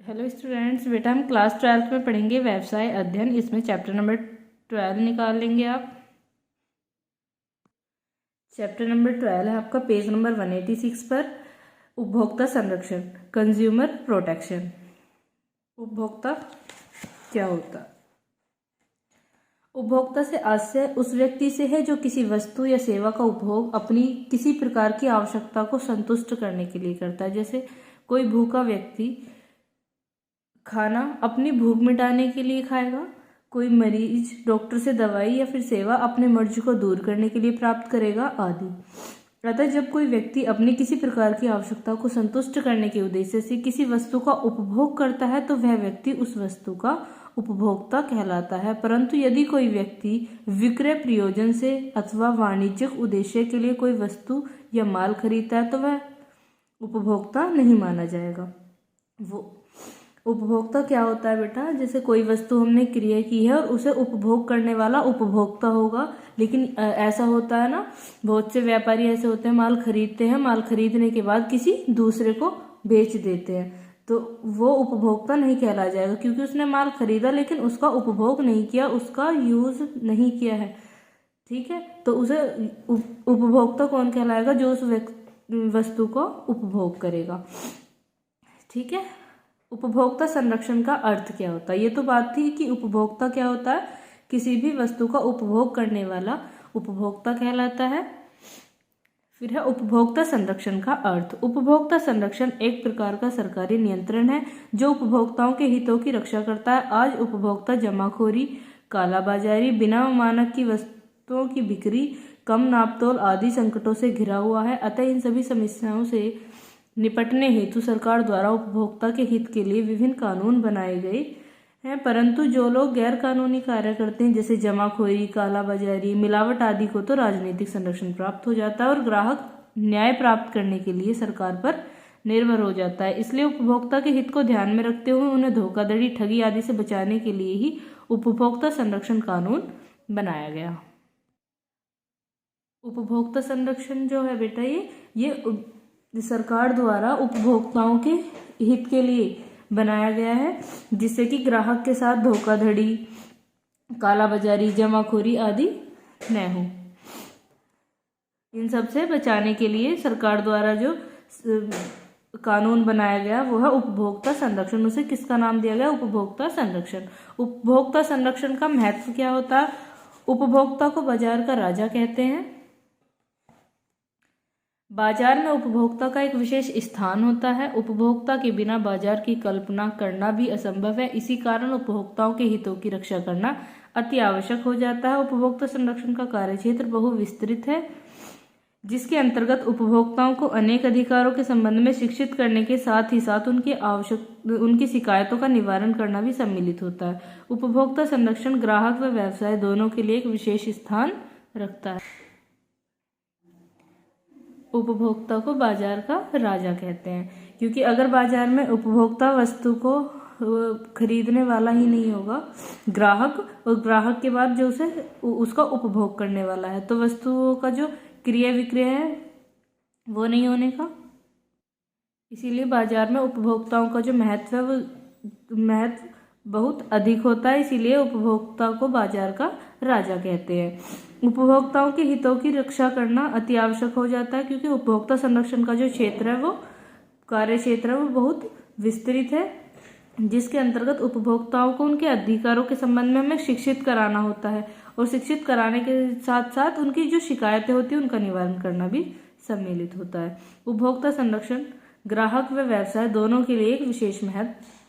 Hello students, बेटा हम class 12th में पढ़ेंगे व्यवसाय अध्ययन। इसमें चैप्टर नंबर 12 निकाल लेंगे आप। चैप्टर नंबर 12 है आपका पेज नंबर 186 पर। उपभोक्ता संरक्षण, कंज्यूमर प्रोटेक्शन। उपभोक्ता क्या होता है? उपभोक्ता से आशय उस व्यक्ति से है जो किसी वस्तु या सेवा का उपभोग अपनी किसी प्रकार की आवश्यकता को संतुष्ट करने के लिए करता है। जैसे कोई भूखा व्यक्ति खाना अपनी भूख मिटाने के लिए खाएगा, कोई मरीज डॉक्टर से दवाई या फिर सेवा अपने मर्ज को दूर करने के लिए प्राप्त करेगा आदि। अतः जब कोई व्यक्ति अपनी किसी प्रकार की आवश्यकता को संतुष्ट करने के उद्देश्य से किसी वस्तु का उपभोग करता है तो वह व्यक्ति उस वस्तु का उपभोक्ता कहलाता है। परंतु यदि कोई व्यक्ति विक्रय प्रयोजन से अथवा वाणिज्यिक उद्देश्य के लिए कोई वस्तु या माल खरीदता है तो वह उपभोक्ता नहीं माना जाएगा। वो उपभोक्ता क्या होता है बेटा? जैसे कोई वस्तु हमने क्रय की है और उसे उपभोग करने वाला उपभोक्ता होगा। लेकिन ऐसा होता है ना, बहुत से व्यापारी ऐसे होते हैं, माल खरीदते हैं, माल खरीदने के बाद किसी दूसरे को बेच देते हैं, तो वो उपभोक्ता नहीं कहला जाएगा, क्योंकि उसने माल खरीदा लेकिन उसका उपभोग नहीं किया, उसका यूज नहीं किया है। ठीक है, तो उसे उपभोक्ता कौन कहलाएगा? जो उस वस्तु को उपभोग करेगा। ठीक है, उपभोक्ता संरक्षण का अर्थ क्या होता है? ये तो बात थी कि उपभोक्ता क्या होता है, किसी भी वस्तु का उपभोग करने वाला उपभोक्ता कहलाता है। फिर है उपभोक्ता संरक्षण का अर्थ। उपभोक्ता संरक्षण एक प्रकार का सरकारी नियंत्रण है जो उपभोक्ताओं के हितों की रक्षा करता है। आज उपभोक्ता जमाखोरी, कालाबाजारी, बिना मानक की वस्तुओं की बिक्री, कम नापतोल आदि संकटों से घिरा हुआ है। अतः इन सभी समस्याओं से निपटने हेतु सरकार द्वारा उपभोक्ता के हित के लिए विभिन्न कानून बनाए गए हैं। परंतु जो लोग गैर कानूनी कार्य करते हैं, जैसे जमाखोरी, कालाबाजारी, मिलावट आदि को तो राजनीतिक संरक्षण प्राप्त हो जाता है और ग्राहक न्याय प्राप्त करने के लिए सरकार पर निर्भर हो जाता है। इसलिए उपभोक्ता के हित को ध्यान में रखते हुए उन्हें धोखाधड़ी, ठगी आदि से बचाने के लिए ही उपभोक्ता संरक्षण कानून बनाया गया। उपभोक्ता संरक्षण जो है बेटा, ये सरकार द्वारा उपभोक्ताओं के हित के लिए बनाया गया है, जिससे कि ग्राहक के साथ धोखाधड़ी, कालाबाजारी, जमाखोरी आदि न हो। इन सब से बचाने के लिए सरकार द्वारा जो कानून बनाया गया वो है उपभोक्ता संरक्षण। उसे किसका नाम दिया गया? उपभोक्ता संरक्षण। उपभोक्ता संरक्षण का महत्व क्या होता है? उपभोक्ता को बाजार का राजा कहते हैं। बाजार में उपभोक्ता का एक विशेष स्थान होता है। उपभोक्ता के बिना बाजार की कल्पना करना भी असंभव है। इसी कारण उपभोक्ताओं के हितों की रक्षा करना अति आवश्यक हो जाता है। उपभोक्ता संरक्षण का कार्यक्षेत्र बहुविस्तृत है, जिसके अंतर्गत उपभोक्ताओं को अनेक अधिकारों के संबंध में शिक्षित करने के साथ ही साथ उनकी शिकायतों का निवारण करना भी सम्मिलित होता है। उपभोक्ता संरक्षण ग्राहक व व्यवसाय दोनों के लिए एक विशेष स्थान रखता है। उपभोक्ता को बाजार का राजा कहते हैं, क्योंकि अगर बाजार में उपभोक्ता वस्तु को खरीदने वाला ही नहीं होगा, ग्राहक, और ग्राहक के बाद जो उसका उपभोग करने वाला है, तो वस्तुओं का जो क्रय विक्रय है वो नहीं होने का। इसीलिए बाजार में उपभोक्ताओं का जो महत्व है वो महत्व बहुत अधिक होता है। इसीलिए उपभोक्ता को बाजार का राजा कहते हैं। उपभोक्ताओं के हितों की रक्षा करना अति आवश्यक हो जाता है, क्योंकि उपभोक्ता संरक्षण का जो क्षेत्र है, वो कार्य क्षेत्र है, वो बहुत विस्तृत है, जिसके अंतर्गत उपभोक्ताओं को उनके अधिकारों के संबंध में हमें शिक्षित कराना होता है, और शिक्षित कराने के साथ साथ उनकी जो शिकायतें होती हैं उनका निवारण करना भी सम्मिलित होता है। उपभोक्ता संरक्षण ग्राहक व व्यवसाय दोनों के लिए एक विशेष महत्व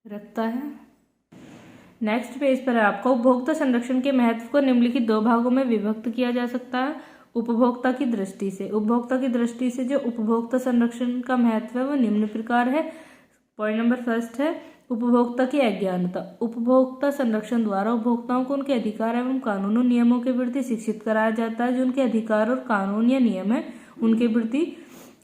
रखता है। नेक्स्ट पेज पर है आपका उपभोक्ता संरक्षण के महत्व को निम्नलिखित दो भागों में विभक्त किया जा सकता है। उपभोक्ता की दृष्टि से। उपभोक्ता की दृष्टि से जो उपभोक्ता संरक्षण का महत्व है वो निम्न प्रकार है। पॉइंट नंबर फर्स्ट है उपभोक्ता की अज्ञानता। उपभोक्ता संरक्षण द्वारा उपभोक्ताओं को उनके अधिकार एवं कानूनों नियमों के प्रति शिक्षित कराया जाता है। जो उनके अधिकार और कानून या नियम है उनके प्रति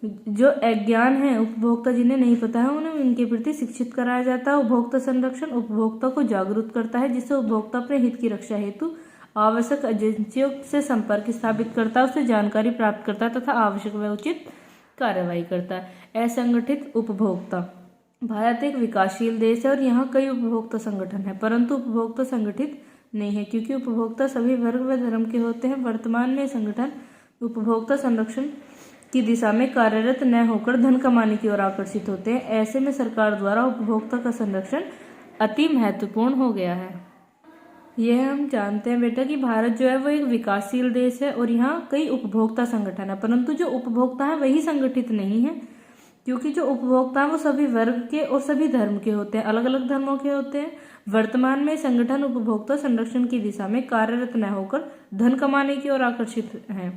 जो अज्ञान है, उपभोक्ता जिन्हें नहीं पता है, उन्हें उनके प्रति शिक्षित कराया जाता है। उपभोक्ता संरक्षण उपभोक्ता को जागरूक करता है, जिससे उपभोक्ता अपने हित की रक्षा हेतु आवश्यक एजेंसियों से संपर्क स्थापित करता है, उससे जानकारी प्राप्त करता है तथा आवश्यक व उचित कार्यवाही करता है। असंगठित उपभोक्ता भारत एक विकासशील देश है और यहाँ कई उपभोक्ता संगठन है, परंतु उपभोक्ता संगठित नहीं है क्योंकि उपभोक्ता सभी वर्ग व धर्म के होते हैं। वर्तमान में संगठन उपभोक्ता संरक्षण की दिशा में कार्यरत न होकर धन कमाने की ओर आकर्षित होते हैं। ऐसे में सरकार द्वारा उपभोक्ता का संरक्षण अति महत्वपूर्ण हो गया है। यह हम जानते हैं बेटा कि भारत जो है वो एक विकासशील देश है और यहाँ कई उपभोक्ता संगठन है, परंतु जो उपभोक्ता है वही संगठित नहीं है क्योंकि जो उपभोक्ता है वो सभी वर्ग के और सभी धर्म के होते हैं, अलग अलग धर्मों के होते हैं। वर्तमान में संगठन उपभोक्ता संरक्षण की दिशा में कार्यरत न होकर धन कमाने की ओर आकर्षित है।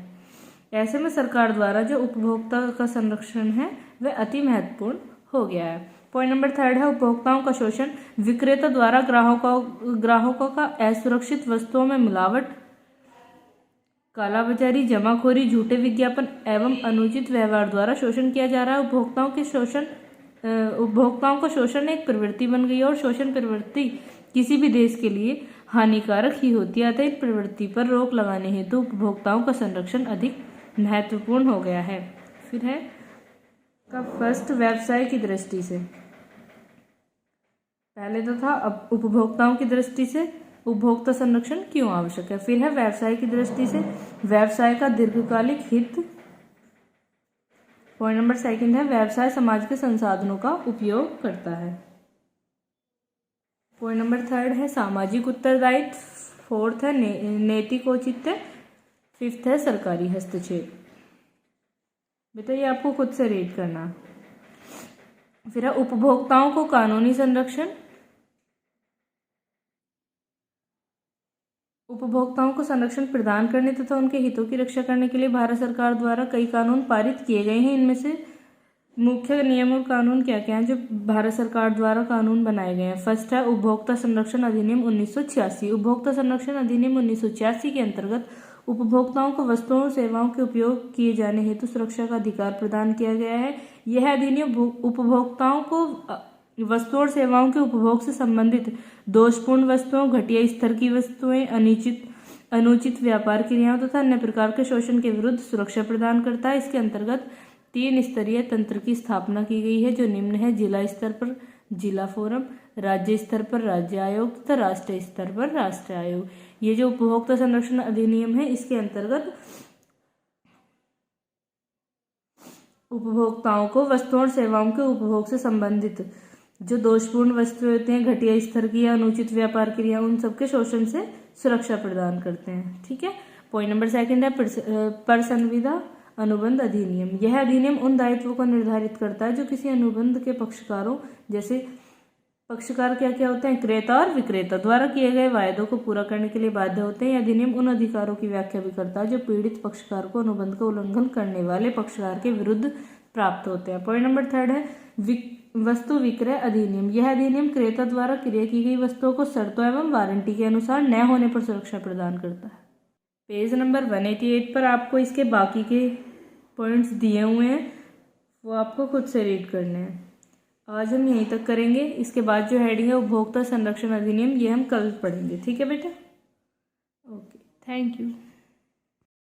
ऐसे में सरकार द्वारा जो उपभोक्ता का संरक्षण है वह अति महत्वपूर्ण हो गया है। पॉइंट नंबर 3 है उपभोक्ताओं का शोषण। विक्रेता द्वारा ग्राहकों का असुरक्षित वस्तुओं में मिलावट, कालाबाजारी, जमाखोरी, झूठे विज्ञापन एवं अनुचित व्यवहार द्वारा शोषण किया जा रहा है। उपभोक्ताओं का शोषण एक प्रवृत्ति बन गई है और शोषण प्रवृत्ति किसी भी देश के लिए हानिकारक ही होती है। अतः इस प्रवृत्ति पर रोक लगाने हेतु उपभोक्ताओं का संरक्षण अधिक महत्वपूर्ण हो गया है। फिर है का फर्स्ट, व्यवसाय की दृष्टि से। पहले तो था अब उपभोक्ताओं की दृष्टि से उपभोक्ता संरक्षण क्यों आवश्यक है। फिर है व्यवसाय की दृष्टि से, व्यवसाय का दीर्घकालिक हित। पॉइंट नंबर 2 है व्यवसाय समाज के संसाधनों का उपयोग करता है। पॉइंट नंबर 3 है सामाजिक उत्तरदायित्व। 4 है नैतिक औचित्य। 5 है सरकारी हस्तक्षेप। बेटा ये आपको खुद से रीड करना। फिर है उपभोक्ताओं को कानूनी संरक्षण। उपभोक्ताओं को संरक्षण प्रदान करने तथा उनके हितों की रक्षा करने के लिए भारत सरकार द्वारा कई कानून पारित किए गए हैं। इनमें से मुख्य नियम और कानून क्या क्या हैं जो भारत सरकार द्वारा कानून बनाए गए हैं। फर्स्ट है उपभोक्ता संरक्षण अधिनियम 1986। उपभोक्ता संरक्षण अधिनियम 1986 के अंतर्गत उपभोक्ताओं को वस्तुओं और सेवाओं के उपयोग किए जाने हेतु सुरक्षा का अधिकार प्रदान किया गया है। यह अधिनियम उपभोक्ताओं को वस्तुओं और सेवाओं के उपभोग से संबंधित दोषपूर्ण वस्तुओं, घटिया स्तर की वस्तुएं, अनुचित व्यापार क्रियाओं तथा अन्य प्रकार के शोषण के विरुद्ध सुरक्षा प्रदान करता है। इसके अंतर्गत 3 स्तरीय तंत्र की स्थापना की गई है जो निम्न है: जिला स्तर पर जिला फोरम, राज्य स्तर पर राज्य आयोग तथा राष्ट्रीय स्तर पर राष्ट्रीय आयोग। ये जो उपभोक्ता संरक्षण अधिनियम है इसके अंतर्गत उपभोक्ताओं को वस्तुओं और सेवाओं के उपभोग से संबंधित जो दोषपूर्ण वस्तुएं होती हैं, घटिया स्तर की या अनुचित व्यापार क्रिया, उन सबके शोषण से सुरक्षा प्रदान करते हैं। ठीक है। पॉइंट नंबर 2 है परसंविदा अनुबंध अधिनियम। यह अधिनियम उन दायित्वों को निर्धारित करता है जो किसी अनुबंध के पक्षकारों, जैसे पक्षकार क्या क्या होते हैं, क्रेता और विक्रेता, द्वारा किए गए वायदों को पूरा करने के लिए बाध्य होते हैं। यह अधिनियम उन अधिकारों की व्याख्या भी करता है जो पीड़ित पक्षकार को अनुबंध का उल्लंघन करने वाले पक्षकार के विरुद्ध प्राप्त होते हैं। पॉइंट नंबर 3 है वस्तु विक्रय अधिनियम। यह अधिनियम क्रेता द्वारा क्रय की गई वस्तुओं को शर्तों एवं वारंटी के अनुसार न होने पर सुरक्षा प्रदान करता है। पेज नंबर 188 पर आपको इसके बाकी के पॉइंट्स दिए हुए हैं, वो आपको खुद से रीड करने हैं। आज हम यहीं तक करेंगे। इसके बाद जो हेडिंग है उपभोक्ता संरक्षण अधिनियम, ये हम कल पढ़ेंगे। ठीक है बेटा, ओके, थैंक यू।